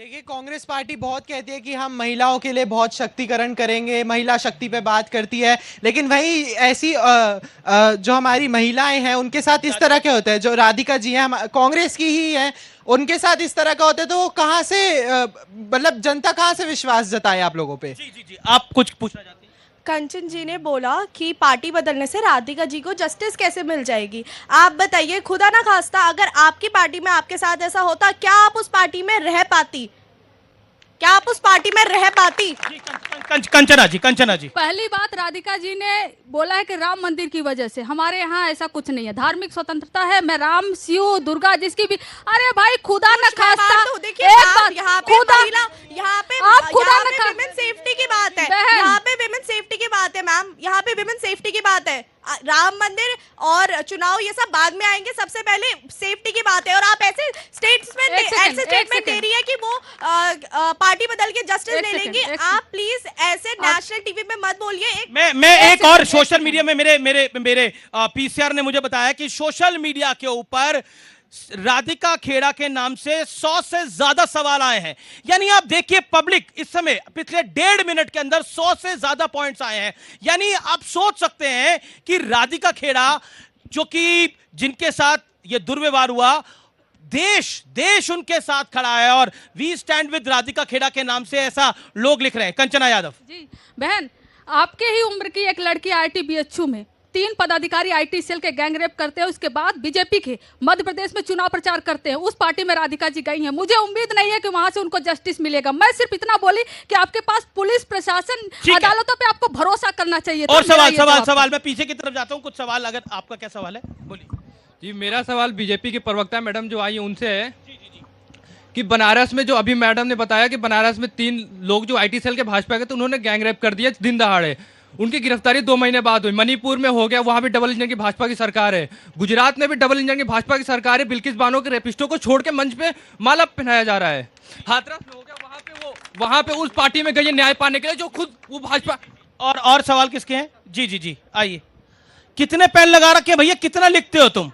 देखिए, कांग्रेस पार्टी बहुत कहती है कि हम महिलाओं के लिए बहुत शक्तिकरण करेंगे, महिला शक्ति पे बात करती है, लेकिन वही ऐसी जो हमारी महिलाएं हैं उनके साथ इस तरह के होते हैं। जो राधिका जी हैं, कांग्रेस की ही हैं, उनके साथ इस तरह का होता है, तो वो कहाँ से मतलब जनता कहाँ से विश्वास जताए आप लोगों पे? जी जी जी, आप कुछ पूछना चाहते हैं? कंचन जी ने बोला कि पार्टी बदलने से राधिका जी को जस्टिस कैसे मिल जाएगी। आप बताइए, खुदा ना खास्ता अगर आपकी पार्टी में आपके साथ ऐसा होता, क्या आप उस पार्टी में रह पाती? क्या आप उस पार्टी में रह पाती? जी, कंचना जी। पहली बात, राधिका जी ने बोला है कि राम मंदिर की वजह से। हमारे यहाँ ऐसा कुछ नहीं है, धार्मिक स्वतंत्रता है। मैं राम, शिव, दुर्गा जिसकी भी, अरे भाई खुदा न खास्ता, देखिए, एक बात, यहाँ पे महिला, यहाँ पे विमेन सेफ्टी की बात है, यहाँ पे विमेन सेफ्टी की बात है मैम, यहाँ पे विमेन सेफ्टी की बात है। राम मंदिर और चुनाव ये सब बाद में आएंगे, सबसे पहले सेफ्टी की बात है। और आप ऐसे स्टेटमेंट दे रही है कि वो पार्टी बदल के जस्टिस ले लेंगी। आप प्लीज ऐसे नेशनल टीवी में मत बोलिए। मैं एक और सोशल मीडिया में मेरे पीसीआर ने मुझे बताया कि सोशल मीडिया के ऊपर राधिका खेड़ा के नाम से 100 से ज्यादा सवाल आए हैं। यानी आप देखिए, पब्लिक इस समय पिछले 1.5 मिनट के अंदर 100 से ज्यादा पॉइंट्स आए हैं। यानी आप सोच सकते हैं कि राधिका खेड़ा, जो कि जिनके साथ ये दुर्व्यवहार हुआ, देश उनके साथ खड़ा है और we stand with Radhika Khera के नाम से ऐसा लोग लिख रहे हैं। कंचना यादव जी बहन, आपके ही उम्र की एक लड़की आईटी बीएचयू में 3 पदाधिकारी आईटी सेल के गैंगरेप करते हैं, उसके बाद बीजेपी के मध्य प्रदेश में चुनाव प्रचार करते हैं। उस पार्टी में राधिका जी गई हैं। मुझे उम्मीद नहीं है कि वहां से उनको जस्टिस मिलेगा। मैं सिर्फ इतना बोली कि आपके पास पुलिस प्रशासन, अदालतों पे आपको भरोसा करना चाहिए। और सवाल मैं पीछे की तरफ जाता हूं। कुछ सवाल, अगर आपका क्या सवाल है बोलिए। जी, मेरा सवाल बीजेपी के प्रवक्ता मैडम जो आई उनसे है कि बनारस में जो अभी मैडम ने बताया कि बनारस में 3 लोग जो आईटी सेल के भाजपा के थे, उन्होंने गैंगरेप कर दिया दिन दहाड़े। उनकी गिरफ्तारी 2 महीने बाद हुई। मणिपुर में हो गया, वहां भी डबल इंजन की भाजपा की सरकार है। गुजरात में भी डबल इंजन की भाजपा की सरकार है। बिल्किस बानो के रेपिस्टों को छोड़ के मंच पे माला पहनाया जा रहा है। हाथरस में हो गया, वहां पे उस पार्टी में गई है न्याय पाने के लिए जो खुद वो भाजपा। और सवाल किसके हैं? जी जी जी, आइए। कितने पेन लगा रखे भैया? कितना लिखते हो तुम?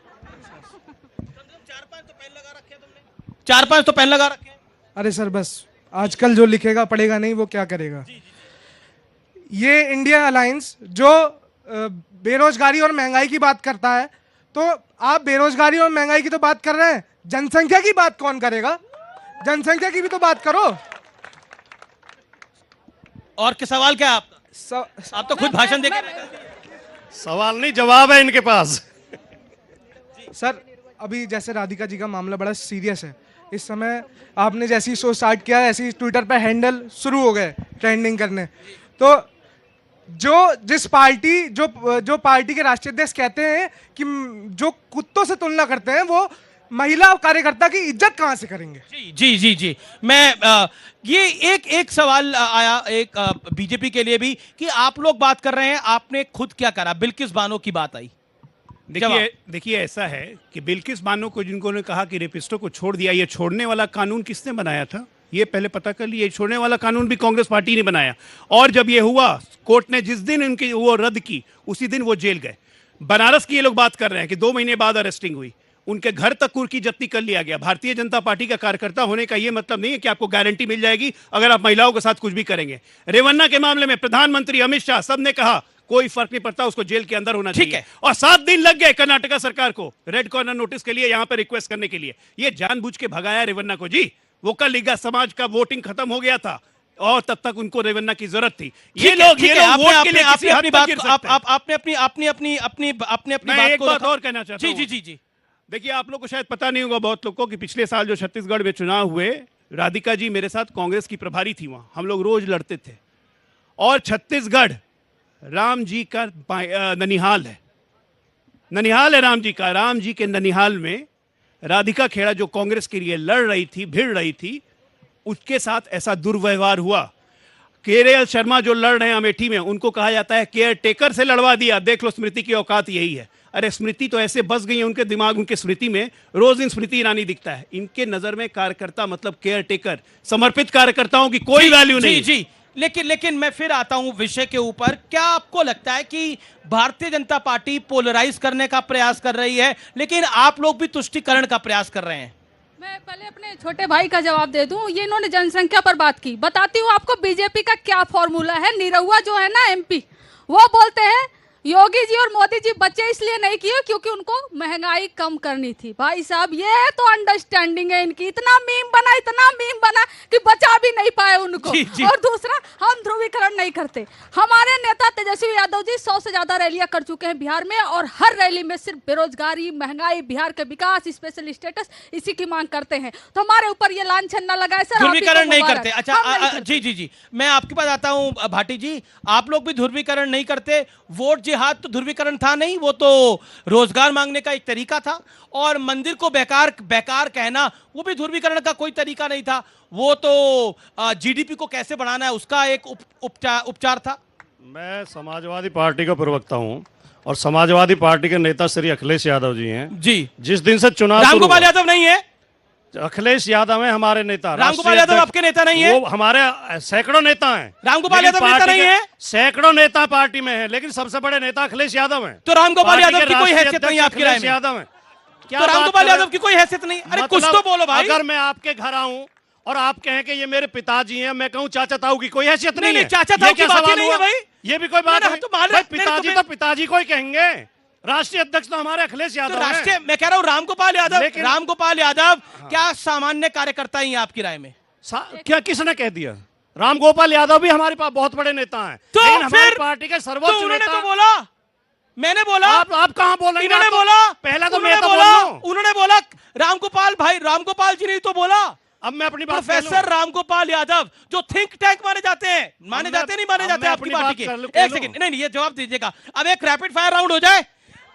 4-5 तो पेन लगा रखे। अरे सर, बस आजकल जो लिखेगा पढ़ेगा नहीं, वो क्या करेगा। ये इंडिया अलायंस जो बेरोजगारी और महंगाई की बात करता है, तो आप बेरोजगारी और महंगाई की तो बात कर रहे हैं, जनसंख्या की बात कौन करेगा? जनसंख्या की भी तो बात करो। और क्या सवाल क्या है आपका? आप तो खुद भाषण देकर। सवाल नहीं, जवाब है इनके पास। सर, अभी जैसे राधिका जी का मामला बड़ा सीरियस है। इस समय आपने जैसी शो स्टार्ट किया है, ऐसे ही ट्विटर पे हैंडल शुरू हो गए ट्रेंडिंग करने। तो जो पार्टी के राष्ट्रीय अध्यक्ष कहते हैं कि जो कुत्तों से तुलना करते हैं, वो महिला कार्यकर्ता की इज्जत कहां से करेंगे? जी जी जी जी, मैं ये एक सवाल आया एक बीजेपी के लिए भी कि आप लोग बात कर रहे हैं, आपने खुद क्या करा? बिल्किस बानो की बात आई। देखिए ऐसा है कि बिल्किस बानो को जिनको ने कहा कि रेपिस्टों को छोड़ दिया, ये छोड़ने वाला कानून किसने बनाया था ये पहले पता कर लिए। छोड़ने वाला कानून भी कांग्रेस पार्टी ने बनाया। और जब ये हुआ, कोर्ट ने जिस दिन इनकी वो रद्द की, उसी दिन वो जेल गए। बनारस की ये लोग बात कर रहे हैं कि 2 महीने बाद अरेस्टिंग हुई, उनके घर तक कुर्की जब्ती कर लिया गया। भारतीय जनता पार्टी का कार्यकर्ता होने का ये मतलब नहीं है कि आपको गारंटी मिल जाएगी अगर आप महिलाओं के साथ कुछ भी करेंगे। रेवन्ना के मामले में प्रधानमंत्री अमित शाह सब ने कहा कोई फर्क नहीं पड़ता, उसको जेल के अंदर होना चाहिए। और 7 दिन लग गए कर्नाटका सरकार को रेड कॉर्नर नोटिस के लिए, यहां पर रिक्वेस्ट करने के लिए। ये जानबूझ के भगाया रेवन्ना को। जी, वोकल लीगा समाज का वोटिंग खत्म हो गया था और तब तक उनको रेवन्ना की जरूरत थी। ये लोग वोट के लिए किसी हद तक गिर सकते हैं। आपने अपनी एक बात और कहना चाहता हूं। जी जी जी, देखिए, आप लोग को शायद पता नहीं होगा, बहुत लोग को, कि पिछले साल जो छत्तीसगढ़ में चुनाव हुए, राधिका जी मेरे साथ कांग्रेस की प्रभारी थी। वहां हम लोग रोज लड़ते थे। और छत्तीसगढ़ राम जी का ननिहाल है। ननिहाल है राम जी का। राम जी के ननिहाल में राधिका खेड़ा जो कांग्रेस के लिए लड़ रही थी, भिड़ रही थी, उसके साथ ऐसा दुर्व्यवहार हुआ। केएल शर्मा जो लड़ रहे हैं अमेठी में, उनको कहा जाता है केयर टेकर से लड़वा दिया। देख लो, स्मृति की औकात यही है। अरे स्मृति तो ऐसे बस गई है उनके दिमाग, उनके स्मृति में रोज दिन स्मृति ईरानी दिखता है। इनके नजर में कार्यकर्ता मतलब केयर टेकर, समर्पित कार्यकर्ताओं की कोई वैल्यू नहीं। जी, लेकिन मैं फिर आता हूं विषय के ऊपर। क्या आपको लगता है कि भारतीय जनता पार्टी पोलराइज करने का प्रयास कर रही है, लेकिन आप लोग भी तुष्टीकरण का प्रयास कर रहे हैं? मैं पहले अपने छोटे भाई का जवाब दे दूं। ये इन्होंने जनसंख्या पर बात की, बताती हूँ आपको बीजेपी का क्या फॉर्मूला है। निरहुआ जो है ना एमपी, वो बोलते हैं योगी जी और मोदी जी बच्चे इसलिए नहीं किए क्योंकि उनको महंगाई कम करनी थी। भाई साहब ये तो अंडरस्टैंडिंग है इनकी। इतना मीम बना कि बचा भी नहीं पाए उनको। जी, जी। और दूसरा, हम ध्रुवीकरण नहीं करते। हमारे नेता तेजस्वी यादव जी 100 से ज्यादा रैलियां कर चुके हैं बिहार में, और हर रैली में सिर्फ बेरोजगारी, महंगाई, बिहार के विकास, स्पेशल स्टेटस, इसी की मांग करते हैं। तो हमारे ऊपर ये लांछन न लगाए सर। ध्रुवीकरण नहीं करते। अच्छा, हम नहीं करते। जी जी जी, मैं आपके पास आता हूं भाटी जी। आप लोग भी ध्रुवीकरण नहीं करते। वोट जिहाद तो ध्रुवीकरण था नहीं, वो तो रोजगार मांगने का एक तरीका था। और मंदिर को बेकार कहना, वो भी ध्रुवीकरण का कोई तरीका नहीं था। वो तो जीडीपी को कैसे बढ़ाना है उसका एक उपचार था। मैं समाजवादी पार्टी का प्रवक्ता हूं और समाजवादी पार्टी के नेता श्री अखिलेश यादव जी हैं। जी, जिस दिन से चुनाव रामगोपाल यादव नहीं है। अखिलेश यादव है हमारे नेता। रामगोपाल यादव आपके नेता नहीं है। वो हमारे सैकड़ों नेता हैं। रामगोपाल लेकिन यादव नेता पार्टी नहीं के है। सैकड़ों नेता पार्टी में हैं, लेकिन सबसे बड़े नेता अखिलेश यादव हैं। तो रामगोपाल पार्टी यादव के की कोई राष्ट्रीय हैसियत नहीं है अध्यक्ष आपकी राय अखिलेश में? यादव हैं। क्या तो बात रामगोपाल कर रहे यादव की कोई हैसियत नहीं? अरे कुछ मतलब तो बोलो भाई। अगर मैं आपके घर आऊं और आप कहें कि ये मेरे पिताजी हैं, मैं कहूं चाचा ताऊ की कोई हैसियत नहीं, नहीं है। नहीं, चाचा ताऊ ये की क्या बात ही सवाल नहीं है हुआ? भाई। ये भी कोई बात नहीं, है? तो मान भाई नहीं, पिताजी तो तो पिताजी को ही कहेंगे। राष्ट्रीय अध्यक्ष तो हमारे अखिलेश तो यादव हैं। राष्ट्रीय, मैं कह रहा हूं रामगोपाल यादव क्या सामान्य कार्यकर्ता ही है आपकी राय में? क्या किसने कह दिया? रामगोपाल यादव भी हमारे पास बहुत बड़े नेता हैं, तो लेकिन हमारी फिर पार्टी के तो सर्वोच्च उन्होंने नेता। तो बोला, मैंने बोला। आप कहां बोल रहे हैं? इन्होंने आप तो- बोला, पहला तो उन्होंने मैं तो बोला, बोल रहा हूं। उन्होंने बोला रामगोपाल जी ने तो बोला। अब मैं अपनी बात कर लूं। प्रोफेसर रामगोपाल यादव जो थिंक टैंक माने जाते हैं, नहीं माने जाते आपकी पार्टी के? एक सेकंड, नहीं, ये जवाब दीजिएगा। अब एक रैपिड फायर राउंड हो जाए।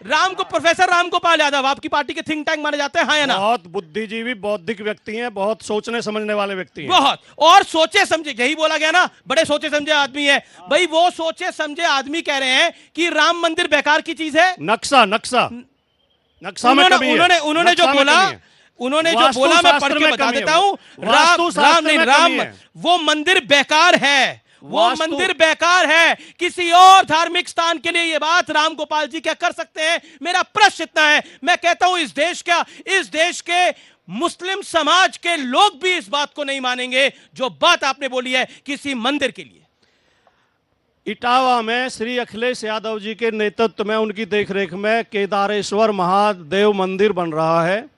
प्रोफेसर रामगोपाल यादव आपकी पार्टी के थिंक टैंक माने जाते हैं, हाँ या ना? बहुत बुद्धिजीवी, बौद्धिक व्यक्ति हैं, बहुत सोचने समझने वाले व्यक्ति हैं। बहुत, और सोचे समझे, यही बोला गया ना, बड़े सोचे समझे आदमी है। भाई वो सोचे समझे आदमी कह रहे हैं कि राम मंदिर बेकार की चीज है। नक्शा में कमी है। उन्होंने जो नक्शा में बोला, कमी है। उन्होंने जो बोला मैं पढ़ के बता देता हूं। राम वो मंदिर बेकार है। वो मंदिर बेकार है। किसी और धार्मिक स्थान के लिए ये बात रामगोपाल जी क्या कर सकते हैं? मेरा प्रश्न इतना है। मैं कहता हूं इस देश के मुस्लिम समाज के लोग भी इस बात को नहीं मानेंगे जो बात आपने बोली है किसी मंदिर के लिए। इटावा में श्री अखिलेश यादव जी के नेतृत्व में, उनकी देखरेख में केदारेश्वर महादेव मंदिर बन रहा है।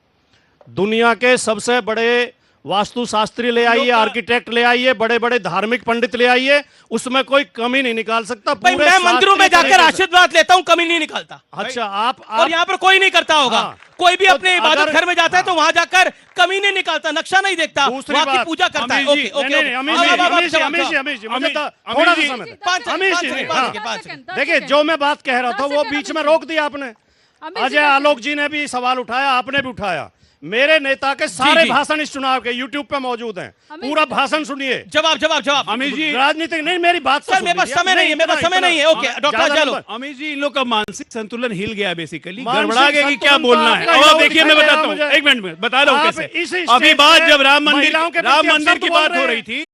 दुनिया के सबसे बड़े वास्तुशास्त्री ले आइए, आर्किटेक्ट ले आइए, बड़े बड़े धार्मिक पंडित ले आइए, उसमें कोई कमी नहीं निकाल सकता। भाई मैं मंदिरों में जाकर आशीर्वाद लेता हूं, कमी नहीं निकालता। अच्छा, आप और यहाँ पर कोई नहीं करता होगा। हाँ, कोई भी तो अपने इबादत घर में जाता है तो वहां जाकर कमी नहीं निकालता, नक्शा नहीं देखता, दूसरी वहां की बात, पूजा करता है। अमीश जी, ओके, ओके, नहीं, नहीं, ओके। अमीश जी, अब आप अमीश जी, जवाब, अमीश जी, जवाब। अमीश जी, मुझे तो अमीश थोड़ा जी, सा समय। पाँच अमीश जी, सेकंड, हाँ। 5 सेकंड। देखिए, जो मैं बात कह रहा था वो बीच में रोक दिया आपने। अजय आलोक जी ने भी सवाल उठाया, आपने भी उठाया। मेरे नेता के सारे जी। भाषण इस चुनाव के YouTube पे मौजूद हैं। पूरा भाषण सुनिए। जवाब। अमीश जी, राजनीतिक नहीं, मेरी बात तो सर, सुन मेरे पास लीजिए। समय नहीं है, मेरे पास समय नहीं है। ओके, डॉक्टर ज्यादा चलो। नंबर। अमीश जी, इन लोग का मानसिक संतुलन हिल गया बेसिकली, मानसिक गड़बड़ा गया कि क्या संतुलन बोलना तो है। आपका अब देखिए, मैं मुझे- बताता हूँ, एक मिनट में बता रहा हूँ आप कैसे। इस अभी स्टेज बात पे जब राम महिलाओं के मंदिर प्रति की अपशब्द बोल बात हो रहे रही हैं। थी,